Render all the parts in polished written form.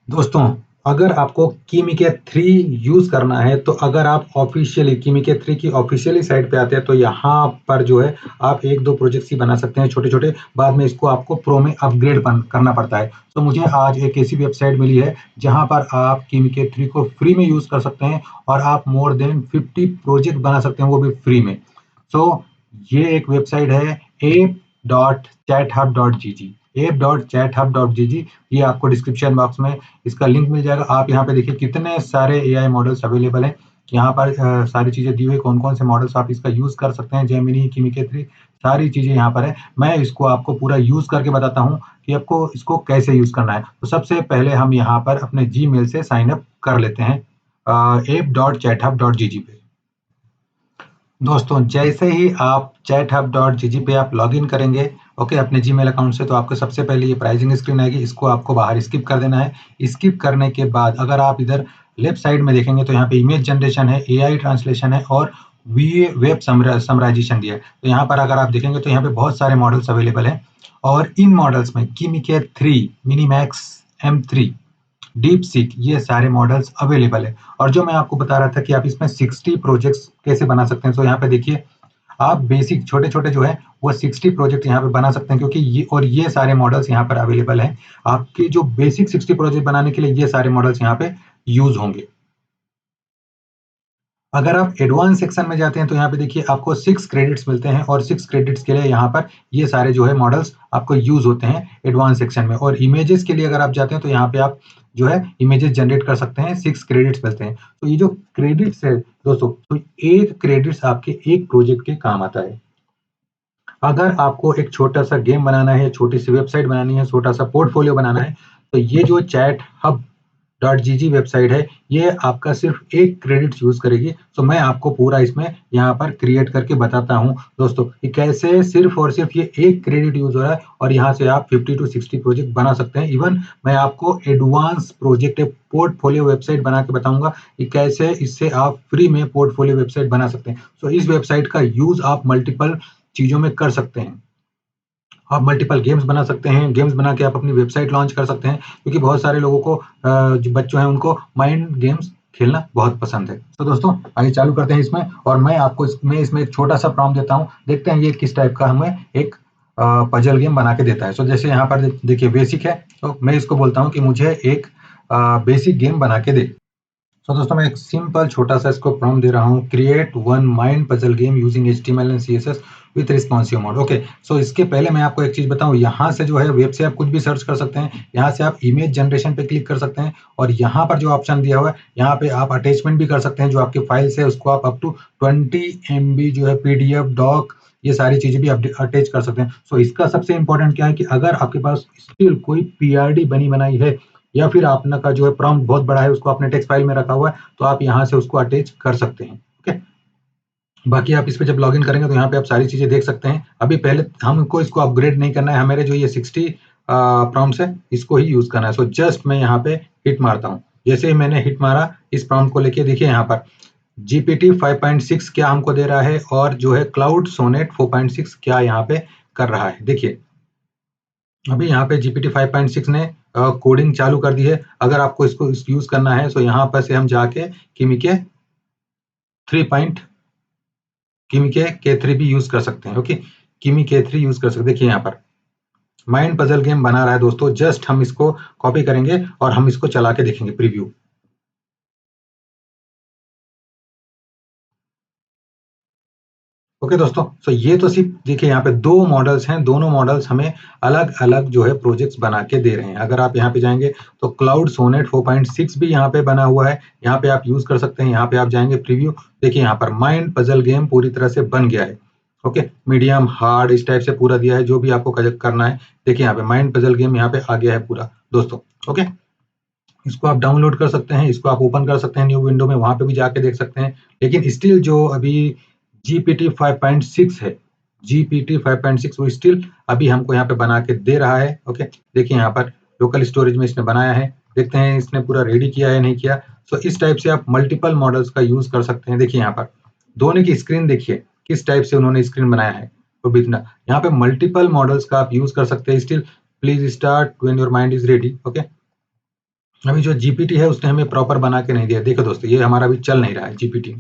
दोस्तों, अगर आपको कीमिके 3 यूज़ करना है, तो अगर आप ऑफ़िशियली कीमिके 3 की ऑफ़िशियली साइट पे आते हैं, तो यहाँ पर जो है आप 1-2 प्रोजेक्ट्स ही बना सकते हैं छोटे-छोटे, बाद में इसको आपको प्रो में अपग्रेड करना पड़ता है। तो मुझे आज एक ऐसी वेबसाइट मिली है, जहाँ पर आप कीमिके 3 को फ्री में यूज़ कर सकते हैं और आप मोर देन 50 प्रोजेक्ट बना सकते हैं, वो भी फ्री में। सो ये एक वेबसाइट है app.chathub.gg app.chathub.gg। ये आपको डिस्क्रिप्शन बॉक्स में इसका लिंक मिल जाएगा। आप यहाँ पे देखिए कितने सारे एआई मॉडल्स अवेलेबल हैं। यहाँ पर सारी चीज़ें दी हुई है, कौन-कौन से मॉडल्स आप इसका यूज़ कर सकते हैं, जेमिनी, कीमिके 3 सारी चीज़ें यहाँ पर है। मैं इसको आपको पूरा यूज़ करके बताता हूँ कि आपको इसको कैसे यूज़ करना है। तो सबसे पहले हम यहाँ पर अपने जीमेल से साइन अप कर लेते हैं app.chathub.gg पे। दोस्तों, जैसे ही आप chathub.gg पे आप लॉगिन करेंगे, ओके, अपने जीमेल अकाउंट से, तो आपको सबसे पहले ये प्राइसिंग स्क्रीन आएगी, इसको आपको बाहर स्किप कर देना है। स्किप करने के बाद अगर आप इधर लेफ्ट साइड में देखेंगे, तो यहाँ पे इमेज जनरेशन है, एआई ट्रांसलेशन है और वेब समराइजेशन भी है। तो यहाँ पर अगर आप देखेंगे, तो यहाँ पे बहुत सारे मॉडल्स अवेलेबल हैं और इन मॉडल्स में कीमिके 3, मिनीमैक्स M3, डीप सीक, ये सारे मॉडल्स अवेलेबल है। और जो मैं आपको बता रहा था कि आप इसमें 60 प्रोजेक्ट्स कैसे बना सकते हैं, तो यहाँ पे देखिए आप बेसिक छोटे-छोटे जो है वो 60 प्रोजेक्ट यहाँ पे बना सकते हैं, क्योंकि ये सारे मॉडल्स यहाँ पर अवेलेबल हैं। आपके जो बेसिक 60 प्रोजेक्ट बनाने के लिए ये सारे मॉडल्स यहाँ पे यूज़ होंगे। अगर आप एडवांस सेक्शन में जाते हैं, तो यहाँ पे देखिए आपको 6 क्रेडिट्स मिलते हैं और 6 क्रेडिट्स के लिए यहाँ पर ये सारे जो है मॉडल्स आपको यूज़ होते हैं एडवांस सेक्शन में। और इमेजेस के लिए अगर आप जाते हैं, तो यहाँ पे आप जो है इमेजेस जनरेट कर सकते हैं, 6 क्रेडिट्स मिलते हैं। तो ये जो क्रेडिट्स है दोस्तों, तो 1 क्रेडिट्स आपके 1 प्रोजेक्ट के काम आता है। अगर आपको एक छोटा-सा गेम बनाना है, छोटी-सी वेबसाइट बनानी है, छोटा-सा पोर्टफोलियो बनाना है, तो ये जो चैट हब डॉट जीजी वेबसाइट है, ये आपका सिर्फ 1 क्रेडिट्स यूज़ करेगी। तो मैं आपको पूरा इसमें यहाँ पर क्रिएट करके बताता हूँ दोस्तों कि कैसे सिर्फ और सिर्फ ये 1 क्रेडिट यूज़ हो रहा है और यहाँ से आप 50 टू 60 प्रोजेक्ट बना सकते हैं। इवन मैं आपको एडवांस प्रोजेक्ट एक पोर्टफोलियो वेबसाइट बना के बताऊँगा कि कैसे इससे आप फ्री में पोर्टफोलियो वेबसाइट बना सकते हैं। तो इस वेबसाइट का यूज़ आप मल्टीपल चीज़ों में कर सकते हैं। आप मल्टीपल गेम्स बना सकते हैं, गेम्स बना के आप अपनी वेबसाइट लॉन्च कर सकते हैं, क्योंकि बहुत सारे लोगों को जो बच्चों हैं उनको माइंड गेम्स खेलना बहुत पसंद है। तो दोस्तों, आइए चालू करते हैं इसमें और मैं आपको इसमें एक छोटा-सा प्रॉम्प्ट देता हूँ। देखते हैं ये किस टाइप का हमें एक पज़ल गेम बना के देता है। सो जैसे यहाँ पर देखिए बेसिक है, तो मैं इसको बोलता हूँ कि मुझे एक बेसिक गेम बना के दे। तो दोस्तों, मैं एक सिंपल छोटा-सा इसको प्रॉम्प्ट दे रहा हूँ, create one mind puzzle game using HTML and CSS with responsive mode. Okay, so इसके पहले मैं आपको एक चीज़ बताऊँ, यहाँ से जो है वेब से आप कुछ भी सर्च कर सकते हैं, यहाँ से आप इमेज जनरेशन पे क्लिक कर सकते हैं और यहाँ पर जो ऑप्शन दिया हुआ है, यहाँ पे आप अटैचमेंट भी कर सकते हैं, जो आपकी फाइल्स है उसको आप अप टू 20 एमबी जो है पीडीएफ, डॉक, ये सारी चीज़ें भी अटैच कर सकते हैं। सो इसका सबसे इम्पोर्टेंट क्या है कि अगर आपके पास स्टिल कोई पीआरडी बनी बनाई है या फिर आपने का जो है प्रॉम्प्ट बहुत बड़ा है, उसको आपने टेक्स्ट फाइल में रखा हुआ है, तो आप यहाँ से उसको अटैच कर सकते हैं। ओके, बाकी आप इस पे जब लॉगिन करेंगे, तो यहाँ पे आप सारी चीज़ें देख सकते हैं। अभी पहले हमको इसको अपग्रेड नहीं करना है, हमारे जो ये 60 प्रॉम्प्ट्स है, इसको ही यूज़ करना है। सो जस्ट मैं यहाँ पे हिट मारता हूँ। जैसे ही मैंने हिट मारा, इस प्रॉम्प्ट को लेके देखिए यहाँ पर जीपीटी 5.6 क्या हमको दे रहा है और जो है क्लाउड सोनेट 4.6 क्या यहाँ पे कर रहा है। देखिए, अभी यहाँ पे जीपीटी 5.6 ने कोडिंग चालू कर दी है। अगर आपको इसको यूज़ करना है, तो यहाँ पर से हम जाके किमी के 3 किमी के K3 भी यूज़ कर सकते हैं। ओके, किमी K3 यूज़ कर सकते हैं। देखिए यहाँ पर माइंड पजल गेम बना रहा है दोस्तों। जस्ट हम इसको कॉपी करेंगे और हम इसको चला के देखेंगे प्रीव्यू। ओके दोस्तों, तो ये तो सिर्फ देखिए यहाँ पे 2 मॉडल्स हैं, दोनों मॉडल्स हमें अलग-अलग जो है प्रोजेक्ट्स बना के दे रहे हैं। अगर आप यहाँ पे जाएँगे, तो क्लाउड सोनेट 4.6 भी यहाँ पे बना हुआ है, यहाँ पे आप यूज़ कर सकते हैं। यहाँ पे आप जाएँगे प्रीव्यू, देखिए यहाँ पर माइंड पज़ल गेम पूरी तरह से बन गया है। ओके, मीडियम, हार्ड इस टाइप से पूरा दिया है, जो भी आपको करना है। देखिए यहाँ पे माइंड पज़ल गेम यहाँ पे आ गया है पूरा दोस्तों। ओके, इसको आप डाउनलोड कर सकते हैं, इसको आप ओपन कर सकते हैं न्यू विंडो में, वहाँ पे भी जाके देख सकते हैं। लेकिन स्टिल जो अभी जीपीटी 5.6 है, जीपीटी 5.6 वो स्टिल अभी हमको यहाँ पे बना के दे रहा है। ओके, देखिए यहाँ पर लोकल स्टोरेज में इसने बनाया है। देखते हैं इसने पूरा रेडी किया है, नहीं किया। सो इस टाइप से आप मल्टीपल मॉडल्स का यूज़ कर सकते हैं। देखिए यहाँ पर दोनों की स्क्रीन देखिए, किस टाइप से उन्होंने स्क्रीन बनाया है। तो बितना यहाँ पे मल्टीपल मॉडल्स का आप यूज़ कर सकते हैं। Still please start when your mind is ready. Okay. अभी जो जीपीटी है उसने हमें प्रॉपर बना के नहीं दिया। देखो दोस्तों, ये हमारा अभी चल नहीं रहा है जीपीटी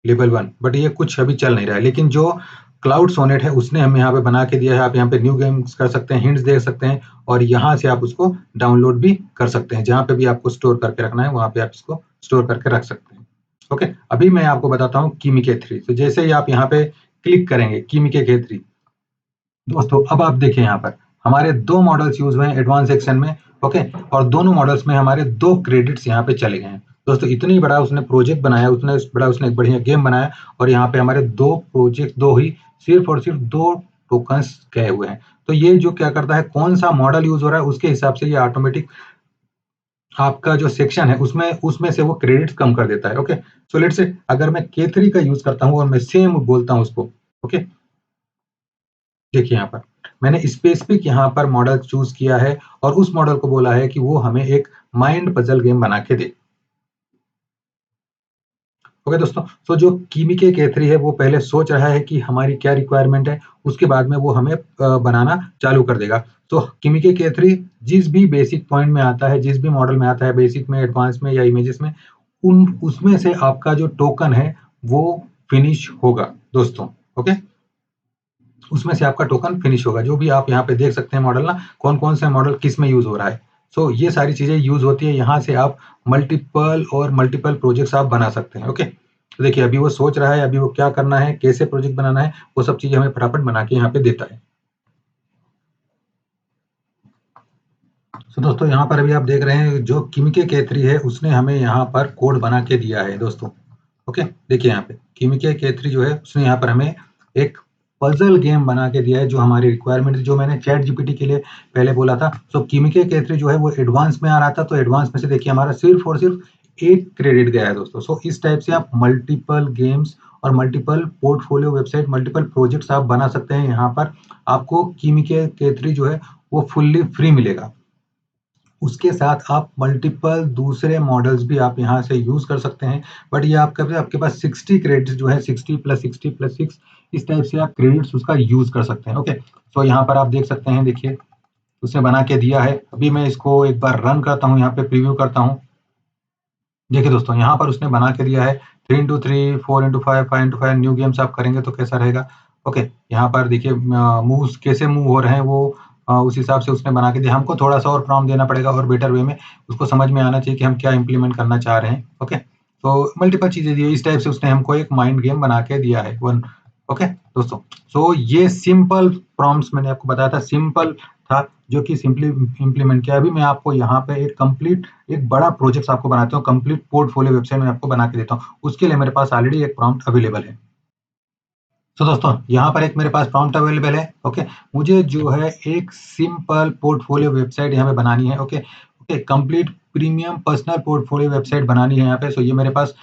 लेवल 1, बट ये कुछ अभी चल नहीं रहा है। लेकिन जो क्लाउड सोनेट है उसने हमें यहाँ पे बना के दिया है। आप यहाँ पे न्यू गेम्स कर सकते हैं, हिंट्स दे सकते हैं, और यहाँ से आप उसको डाउनलोड भी कर सकते हैं। जहाँ पे भी आपको स्टोर करके रखना है वहाँ पे आप इसको स्टोर करके रख सकते हैं। ओके, अभी मैं आपको बताता हूँ कीमी K3। तो जैसे ही आप यहाँ पे क्लिक करेंगे कीमी K3, दोस्तों अब आप देखिए यहाँ पर हमारे 2 मॉडल्स यूज हुए हैं एडवांस सेक्शन में। ओके, और दोनों मॉडल्स में हमारे 2 क्रेडिट्स यहाँ पे चले गए हैं। दोस्तों इतनी बड़ा उसने प्रोजेक्ट बनाया, उसने एक बढ़िया गेम बनाया, और यहाँ पे हमारे 2 प्रोजेक्ट, 2 ही, सिर्फ और सिर्फ 2 टोकन्स गए हुए हैं। तो ये जो क्या करता है, कौन सा मॉडल यूज हो रहा है उसके हिसाब से ये ऑटोमेटिक आपका जो सेक्शन है उसमें उसमें से वो क्रेडिट्स कम कर देता है। ओके, सो लेट्स से अगर मैं K3 का यूज करता हूँ और मैं सेम बोलता हूँ उसको, ओके, देखिए यहाँ पर मैंने स्पेसिफिक यहाँ पर मॉडल चूज किया है और उस मॉडल को बोला है कि वो हमें एक माइंड पजल गेम बना के दे। ओके दोस्तों, तो जो कीमी के K3 है वो पहले सोच रहा है कि हमारी क्या रिक्वायरमेंट है, उसके बाद में वो हमें बनाना चालू कर देगा। तो कीमी के K3 जिस भी बेसिक पॉइंट में आता है, जिस भी मॉडल में आता है, बेसिक में, एडवांस में या इमेजेस में, उन उसमें से आपका जो टोकन है वो फिनिश होगा दोस्तों। ओके, उसमें से आपका टोकन फिनिश होगा। जो भी आप यहाँ पे देख सकते हैं मॉडल ना, कौन कौन सा मॉडल किस में यूज हो रहा है। सो ये सारी चीजें यूज होती है। यहाँ से आप मल्टीपल प्रोजेक्ट्स आप बना सकते हैं। ओके, तो देखिए अभी वो सोच रहा है, अभी वो क्या करना है, कैसे प्रोजेक्ट बनाना है, वो सब चीजें हमें फटाफट बना के यहाँ पे देता है। तो दोस्तों यहाँ पर अभी आप देख रहे हैं जो किमिके K3 है उसने हमें यहाँ पर कोड बना के दिया है दोस्तों। ओके, देखिए यहाँ पे किमिके K3 जो है उसने यहाँ पर हमें एक पजल गेम बना के दिया है जो हमारी रिक्वायरमेंट, जो मैंने चैट जीपीटी के लिए पहले बोला था। सो किमिके K3 जो है वो एडवांस में आ रहा था, तो एडवांस में से देखिए हमारा सिर्फ और सिर्फ 1 क्रेडिट गया है दोस्तों। सो इस टाइप से आप मल्टीपल गेम्स और multiple portfolio website, multiple projects आप बना सकते हैं। यहाँ पर आपको किमिके K3 जो है वो फुल्ली फ्री मिलेगा। उसके साथ आप मल्टीपल दूसरे मॉडल्स भी आप यहाँ से यूज कर सकते हैं। बट ये आपके पास 60 क्रेडिट्स जो है, 60 + 60 + 6, इस टाइप से आप क्रेडिट्स उसका यूज कर सकते हैं। ओके, तो यहाँ पर आप देख सकते हैं, देखिए उसने बना के दिया है। अभी मैं इसको एक बार रन करता हूँ, यहाँ पे प्रीव्यू करता हूँ। देखिए दोस्तों यहाँ पर उसने बना के दिया है 3 × 3, 4 × 5, 5 × 5 न्यू गेम्स आप करेंगे तो कैसा रहेगा। ओके, यहाँ पर देखिए मूव्स कैसे मूव हो रहे हैं वो उस हिसाब से उसने बना के दिया। हमको थोड़ा सा और प्रॉम्प्ट देना पड़ेगा और बेटर वे में उसको समझ में आना चाहिए कि हम क्या इम्प्लीमेंट करना चाह रहे हैं। ओके, तो मल्टीपल चीजें दी, इस टाइप से उसने हमको एक माइंड गेम बना के दिया है वन। ओके दोस्तों, सो ये सिंपल प्रॉम्प्ट्स मैंने आपको बताया था, सिंपल था, जो कि सिंपली इम्प्लीमेंट किया। अभी मैं आपको यहाँ पे एक कंप्लीट, एक बड़ा प्रोजेक्ट आपको बनाता हूँ, कंप्लीट पोर्टफोलियो वेबसाइट में आपको बना के देता हूँ। उसके लिए मेरे पास ऑलरेडी एक प्रॉम्प्ट अवेलेबल है। तो दोस्तों यहाँ पर एक मेरे पास प्रॉम्प्ट अवेलेबल है। ओके, मुझे जो है एक सिंपल पोर्टफोलियो वेबसाइट यहाँ पे बनानी है। Okay okay, complete premium personal portfolio website बनानी है यहाँ पे। सो ये मेरे पास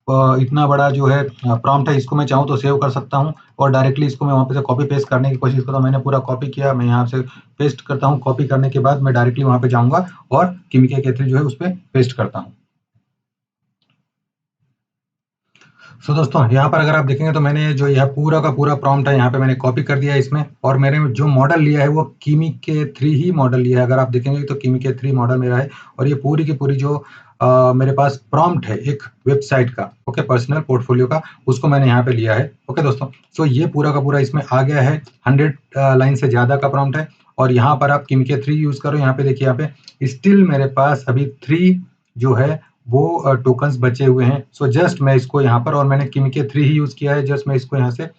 इतना बड़ा जो है प्रॉम्प्ट है, इसको मैं चाहूँ तो सेव कर सकता हूँ और डायरेक्टली इसको मैं वहाँ पे से कॉपी पेस्ट करने की कोशिश करता हूँ। मैंने पूरा कॉपी किया, मैं यहाँ से पेस्ट करता हूँ। कॉपी करने के बाद मैं डायरेक्टली वहाँ पे जाऊँगा और किमिके K3 जो है उस पर पेस्ट करता हूँ। सो दोस्तों यहाँ पर अगर आप देखेंगे तो मैंने जो यह पूरा का पूरा प्रॉम्प्ट है यहाँ पे मैंने कॉपी कर दिया है इसमें, और मैंने जो मॉडल लिया है वो किमिके 3 ही मॉडल लिया है। अगर आप देखेंगे तो किमिके 3 मॉडल मेरा है, और ये पूरी की पूरी जो मेरे पास प्रॉम्प्ट है एक वेबसाइट का, ओके, पर्सनल पोर्टफोलियो का, उसको मैंने यहाँ पे लिया है। ओके दोस्तों, सो ये पूरा का पूरा इसमें आ गया है। 100 लाइन से ज्यादा का प्रॉम्प्ट है, और यहाँ पर आप किमिके 3 यूज करो। यहाँ पे देखिए, यहाँ पे स्टिल मेरे पास अभी 3 जो है वो टोकन्स बचे हुए हैं। सो जस्ट मैं इसको यहाँ पर, और मैंने किमिके 3 ही यूज किया है, जस्ट मैं इसको यहाँ से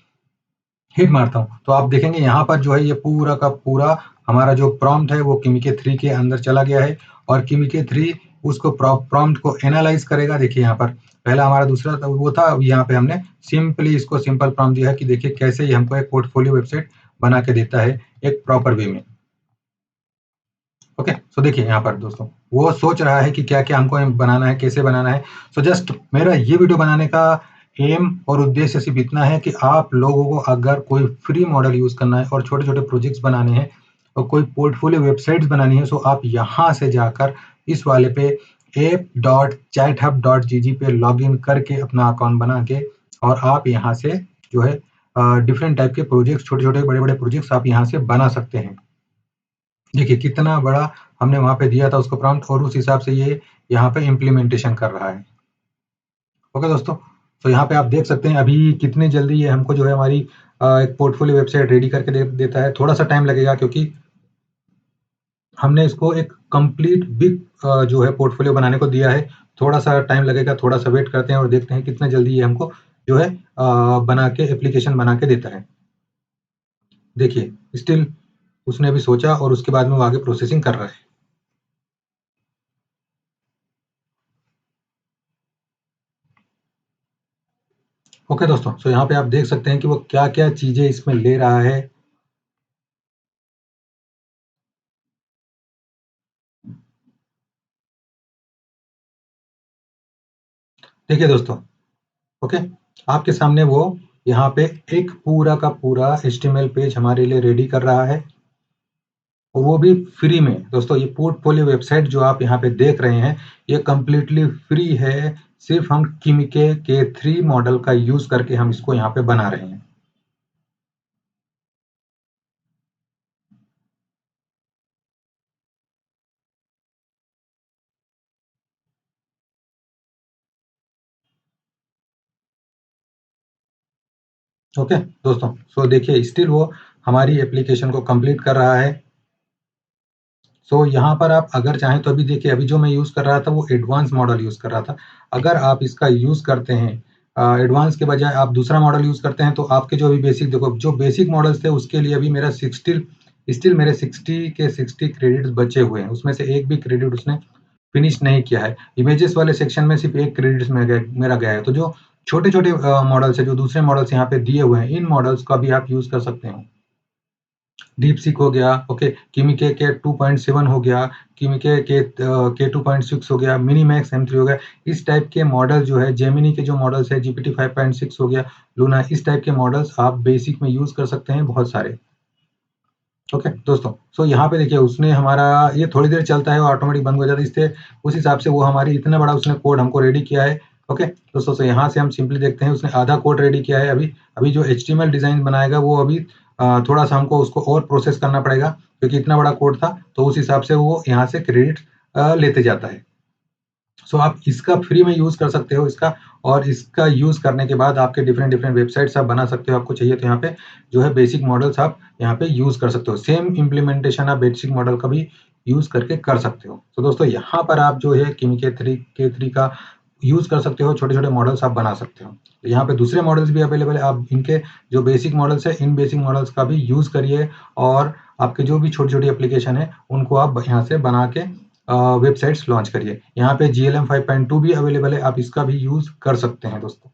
हिट मारता हूँ तो आप देखेंगे यहाँ पर जो है ये पूरा का पूरा हमारा जो प्रॉम्प्ट है वो किमिके 3 के अंदर चला गया है, और किमिके 3 उसको प्रॉम्प्ट को एनालाइज करेगा। देखिए यहाँ पर पहला हमारा दूसरा वो था, अब यहाँ पे हमने सिंपली इसको सिंपल प्रॉम्प्ट दिया है कि देखिए कैसे ये हमको एक पोर्टफोलियो वेबसाइट बना के देता है एक प्रॉपर वे में। ओके, सो देखिए यहाँ पर दोस्तों वो सोच रहा है कि क्या क्या हमको बनाना है, कैसे बनाना है। सो जस्ट मेरा ये वीडियो बनाने का एम और उद्देश्य सिर्फ इतना है कि आप लोगों को अगर कोई फ्री मॉडल यूज करना है और छोटे छोटे प्रोजेक्ट्स बनाने हैं और कोई पोर्टफोलियो वेबसाइट्स बनानी है, सो आप यहाँ से जाकर इस वाले पे app.chathub.gg पे लॉग इन करके अपना अकाउंट बना के, और आप यहाँ से जो है डिफरेंट टाइप के प्रोजेक्ट्स, छोटे छोटे बड़े बड़े प्रोजेक्ट्स आप यहाँ से बना सकते हैं। देखिए कितना बड़ा हमने वहाँ पे दिया था उसको प्रॉम्प्ट और उस हिसाब से ये यहाँ पे इम्प्लीमेंटेशन कर रहा है। ओके दोस्तों, तो यहाँ पे आप देख सकते हैं अभी कितनी जल्दी ये हमको जो है हमारी एक पोर्टफोलियो वेबसाइट रेडी करके देता है। थोड़ा सा टाइम लगेगा क्योंकि हमने इसको एक कंप्लीट बिग जो है पोर्टफोलियो बनाने को दिया है। थोड़ा सा टाइम लगेगा, थोड़ा सा वेट करते हैं और देखते हैं कितना जल्दी ये हमको जो है बना के एप्लीकेशन बना के देता है। देखिए स्टिल उसने अभी सोचा और उसके बाद में वो आगे प्रोसेसिंग कर रहा है। ओके दोस्तों, तो यहाँ पे आप देख सकते हैं कि वो क्या-क्या चीजें इसमें ले रहा है। देखिए दोस्तों, ओके, आपके सामने वो यहाँ पे एक पूरा का पूरा HTML पेज हमारे लिए रेडी कर रहा है और वो भी फ्री में। दोस्तों ये पोर्टफोलियो वेबसाइट जो आप यहाँ पे देख रहे हैं ये कंप्लीटली फ्री है। सिर्फ हम किमिके K3 मॉडल का यूज करके हम इसको यहाँ पे बना रहे हैं। ओके दोस्तों, सो देखिए स्टिल वो हमारी एप्लीकेशन को कंप्लीट कर रहा है। सो यहाँ पर आप अगर चाहें तो अभी देखिए अभी जो मैं यूज़ कर रहा था वो एडवांस मॉडल यूज़ कर रहा था। अगर आप इसका यूज़ करते हैं एडवांस के बजाय आप दूसरा मॉडल यूज़ करते हैं तो आपके जो अभी बेसिक देखो जो बेसिक मॉडल्स थे उसके लिए अभी मेरा 60 स्टिल मेरे 60 के 60 क्रेडिट्स बचे हुए हैं। उसमें से एक भी क्रेडिट उसने फिनिश नहीं किया है। इमेजेस वाले सेक्शन में सिर्फ एक क्रेडिट्स में मेरा गया है। तो जो छोटे-छोटे मॉडल्स है जो दूसरे मॉडल्स यहाँ पे दिए हुए हैं इन मॉडल्स का भी आप यूज़ कर सकते हो। डीपसीक हो गया, ओके, किमिके के 2.7 हो गया, किमिके के 2.6 हो गया, मिनीमैक्स M3 हो गया। इस टाइप के मॉडल जो है जेमिनी के जो मॉडल्स है GPT 5.6 हो गया, लूना, इस टाइप के मॉडल्स आप बेसिक में यूज कर सकते हैं बहुत सारे। ओके दोस्तों, सो यहाँ पे देखिए उसने हमारा ये थोड़ी देर चलता है और ऑटोमेटिक बंद हो जाता है। इससे उस हिसाब से वो हमारी इतना बड़ा उसने कोड हमको रेडी किया है। ओके दोस्तों, सो यहाँ से हम सिंपली देखते हैं उसने आधा कोड रेडी किया है। अभी अभी जो HTML डिजाइन बनाएगा वो अभी थोड़ा सा हमको उसको और प्रोसेस करना पड़ेगा क्योंकि इतना बड़ा कोड था। तो उस हिसाब से वो यहाँ से क्रेडिट लेते जाता है। सो आप इसका फ्री में यूज कर सकते हो इसका, और इसका यूज करने के बाद आपके डिफरेंट डिफरेंट वेबसाइट्स आप बना सकते हो। आपको चाहिए तो यहाँ पे जो है बेसिक मॉडल्स आप यहाँ पे यूज कर सकते हो। सेम इम्प्लीमेंटेशन आप बेसिक मॉडल का भी यूज करके कर सकते हो। तो दोस्तों यहाँ पर आप जो है किमी के थ्री का यूज कर सकते हो, छोटे छोटे मॉडल्स आप बना सकते हो। तो यहाँ पे दूसरे मॉडल्स भी अवेलेबल है, आप इनके जो बेसिक मॉडल्स है इन बेसिक मॉडल्स का भी यूज करिए और आपके जो भी छोटी छोटी एप्लीकेशन है उनको आप यहाँ से बना के वेबसाइट्स लॉन्च करिए। यहाँ पे GLM 5.2 भी अवेलेबल है, आप इसका भी यूज कर सकते हैं दोस्तों।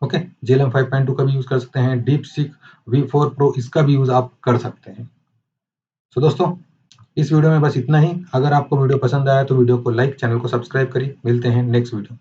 ओके, GLM 5.2 का भी यूज कर सकते हैं। DeepSeek V4 Pro इसका भी यूज आप कर सकते हैं। तो दोस्तों इस वीडियो में बस इतना ही। अगर आपको वीडियो पसंद आया तो वीडियो को लाइक, चैनल को सब्सक्राइब करिए। मिलते हैं नेक्स्ट वीडियो।